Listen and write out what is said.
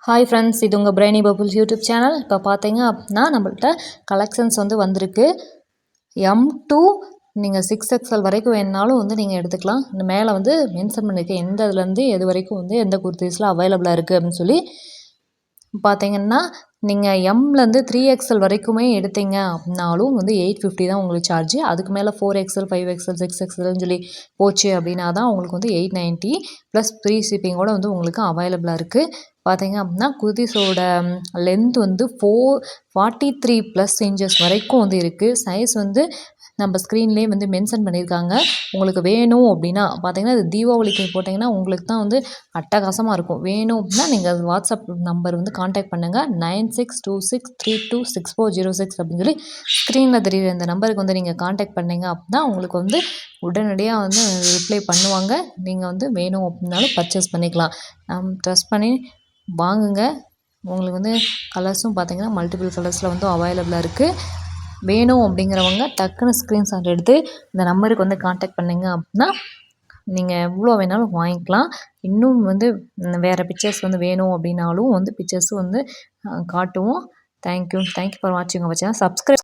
Hi friends, இது உங்கள் brainy bubbles YouTube channel. இப்போ பார்த்தீங்க அப்படின்னா நம்மள்ட்ட கலெக்ஷன்ஸ் வந்திருக்கு. M2 நீங்கள் 6XL வரைக்கும் வேணுனாலும் நீங்கள் எடுத்துக்கலாம். இந்த மேலே மென்ஷன் பண்ணியிருக்கேன் எந்த இதுலேருந்து எது வரைக்கும் எந்த குர்த்திஸில் அவைலபிளாக இருக்குது அப்படின்னு சொல்லி. பார்த்தீங்கன்னா நீங்கள் எம்லேருந்து 3XL வரைக்குமே எடுத்தீங்க அப்படின்னாலும் 850 தான் உங்களுக்கு சார்ஜ். அதுக்கு மேலே 4XL 5XL 6XLன்னு சொல்லி போச்சு அப்படின்னா தான் உங்களுக்கு 890 ப்ளஸ் ஃப்ரீ ஷிப்பிங்கோட உங்களுக்கு அவைலபிளாக இருக்குது. பார்த்தீங்க அப்படின்னா குர்திஸோட லென்த் 43 ப்ளஸ் இன்ச்சஸ் வரைக்கும் இருக்குது. சைஸ் நம்ம ஸ்க்ரீன்லேயே மென்ஷன் பண்ணியிருக்காங்க. உங்களுக்கு வேணும் அப்படின்னா பார்த்தீங்கன்னா இது தீபாவளிக்கு போட்டிங்கன்னா உங்களுக்கு தான் அட்டகாசமாக இருக்கும். வேணும் அப்படின்னா நீங்கள் வாட்ஸ்அப் நம்பர் கான்டாக்ட் பண்ணுங்கள். 9626326406 அப்படின்னு சொல்லி ஸ்க்ரீனில் தெரியுற இந்த நம்பருக்கு நீங்கள் கான்டாக்ட் பண்ணிங்க அப்படின்னா உங்களுக்கு உடனடியாக ரிப்ளை பண்ணுவாங்க. நீங்கள் வேணும் அப்படின்னாலும் பர்ச்சேஸ் பண்ணிக்கலாம். ட்ரஸ்ட் பண்ணி வாங்குங்க. உங்களுக்கு கலர்ஸும் பார்த்தீங்கன்னா மல்டிபிள் கலர்ஸில் அவைலபிளாக இருக்குது. வேணும் அப்படிங்கிறவங்க டக்குன்னு ஸ்க்ரீன்ஷாட் எடுத்து இந்த நம்பருக்கு கான்டாக்ட் பண்ணிங்க அப்படின்னா நீங்கள் எவ்வளோ வேணாலும் வாங்கிக்கலாம். இன்னும் வேறு பிக்சர்ஸ் வேணும் அப்படின்னாலும் பிக்சர்ஸும் காட்டுவோம். தேங்க்யூ ஃபார் வாட்சிங் அவர் சேனல். சப்ஸ்கிரைப்